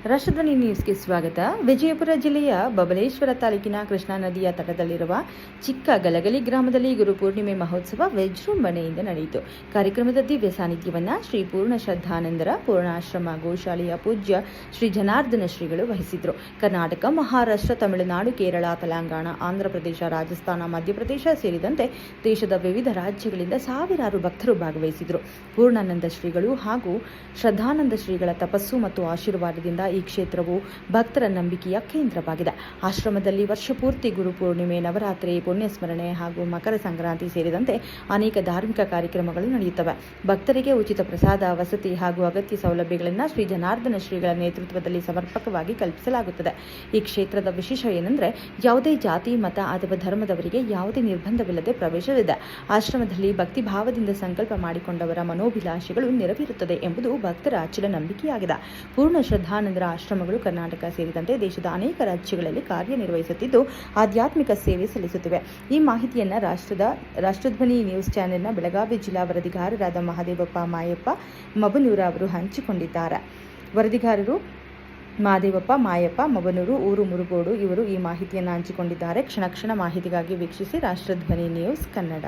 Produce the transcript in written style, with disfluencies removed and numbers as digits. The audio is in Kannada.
ರಾಷ್ಟ್ರಧ್ವನಿ ನ್ಯೂಸ್ಗೆ ಸ್ವಾಗತ. ವಿಜಯಪುರ ಜಿಲ್ಲೆಯ ಬಬಲೇಶ್ವರ ತಾಲೂಕಿನ ಕೃಷ್ಣಾ ನದಿಯ ತಟದಲ್ಲಿರುವ ಚಿಕ್ಕ ಗಲಗಲಿ ಗ್ರಾಮದಲ್ಲಿ ಗುರುಪೂರ್ಣಿಮೆ ಮಹೋತ್ಸವ ವಿಜೃಂಭಣೆಯಿಂದ ನಡೆಯಿತು. ಕಾರ್ಯಕ್ರಮದ ದಿವ್ಯ ಸಾನ್ನಿಧ್ಯವನ್ನು ಶ್ರೀ ಪೂರ್ಣ ಶ್ರದ್ಧಾನಂದರ ಪೂರ್ಣಾಶ್ರಮ ಗೋಶಾಲೆಯ ಪೂಜ್ಯ ಶ್ರೀ ಜನಾರ್ದನ ಶ್ರೀಗಳು ವಹಿಸಿದ್ರು. ಕರ್ನಾಟಕ, ಮಹಾರಾಷ್ಟ್ರ, ತಮಿಳುನಾಡು, ಕೇರಳ, ತೆಲಂಗಾಣ, ಆಂಧ್ರಪ್ರದೇಶ, ರಾಜಸ್ಥಾನ, ಮಧ್ಯಪ್ರದೇಶ ಸೇರಿದಂತೆ ದೇಶದ ವಿವಿಧ ರಾಜ್ಯಗಳಿಂದ ಸಾವಿರಾರು ಭಕ್ತರು ಭಾಗವಹಿಸಿದರು. ಪೂರ್ಣಾನಂದ ಶ್ರೀಗಳು ಹಾಗೂ ಶ್ರದ್ಧಾನಂದ ಶ್ರೀಗಳ ತಪಸ್ಸು ಮತ್ತು ಆಶೀರ್ವಾದದಿಂದ ಈ ಕ್ಷೇತ್ರವು ಭಕ್ತರ ನಂಬಿಕೆಯ ಕೇಂದ್ರವಾಗಿದೆ. ಆಶ್ರಮದಲ್ಲಿ ವರ್ಷಪೂರ್ತಿ ಗುರುಪೂರ್ಣಿಮೆ, ನವರಾತ್ರಿ, ಪುಣ್ಯಸ್ಮರಣೆ ಹಾಗೂ ಮಕರ ಸಂಕ್ರಾಂತಿ ಸೇರಿದಂತೆ ಅನೇಕ ಧಾರ್ಮಿಕ ಕಾರ್ಯಕ್ರಮಗಳು ನಡೆಯುತ್ತವೆ. ಭಕ್ತರಿಗೆ ಉಚಿತ ಪ್ರಸಾದ, ವಸತಿ ಹಾಗೂ ಅಗತ್ಯ ಸೌಲಭ್ಯಗಳನ್ನು ಶ್ರೀ ಜನಾರ್ದನ ಶ್ರೀಗಳ ನೇತೃತ್ವದಲ್ಲಿ ಸಮರ್ಪಕವಾಗಿ ಕಲ್ಪಿಸಲಾಗುತ್ತದೆ. ಈ ಕ್ಷೇತ್ರದ ವಿಶೇಷ ಏನೆಂದರೆ ಯಾವುದೇ ಜಾತಿ, ಮತ ಅಥವಾ ಧರ್ಮದವರಿಗೆ ಯಾವುದೇ ನಿರ್ಬಂಧವಿಲ್ಲದೆ ಪ್ರವೇಶವಿದೆ. ಆಶ್ರಮದಲ್ಲಿ ಭಕ್ತಿ ಭಾವದಿಂದ ಸಂಕಲ್ಪ ಮಾಡಿಕೊಂಡವರ ಮನೋಭಿಲಾಷೆಗಳು ನೆರವೇರುತ್ತದೆ ಎಂಬುದು ಭಕ್ತರ ಅಚಲ ನಂಬಿಕೆಯಾಗಿದೆ. ಪೂರ್ಣ ಶ್ರದ್ಧಾನಂದರ ಆಶ್ರಮಗಳು ಕರ್ನಾಟಕ ಸೇರಿದಂತೆ ದೇಶದ ಅನೇಕ ರಾಜ್ಯಗಳಲ್ಲಿ ಕಾರ್ಯನಿರ್ವಹಿಸುತ್ತಿದ್ದು ಆಧ್ಯಾತ್ಮಿಕ ಸೇವೆ ಸಲ್ಲಿಸುತ್ತಿವೆ. ಈ ಮಾಹಿತಿಯನ್ನು ರಾಷ್ಟ್ರಧ್ವನಿ ನ್ಯೂಸ್ ಚಾನೆಲ್ನ ಬೆಳಗಾವಿ ಜಿಲ್ಲಾ ವರದಿಗಾರರಾದ ಮಹದೇವಪ್ಪ ಮಾಯಪ್ಪ ಮಬನೂರ ಅವರು ಹಂಚಿಕೊಂಡಿದ್ದಾರೆ. ವರದಿಗಾರರು ಮಹದೇವಪ್ಪ ಮಾಯಪ್ಪ ಮಬನೂರು, ಊರು ಮುರುಗೋಡು ಇವರು ಈ ಮಾಹಿತಿಯನ್ನು ಹಂಚಿಕೊಂಡಿದ್ದಾರೆ. ಕ್ಷಣ ಕ್ಷಣ ಮಾಹಿತಿಗಾಗಿ ವೀಕ್ಷಿಸಿ ರಾಷ್ಟ್ರಧ್ವನಿ ನ್ಯೂಸ್ ಕನ್ನಡ.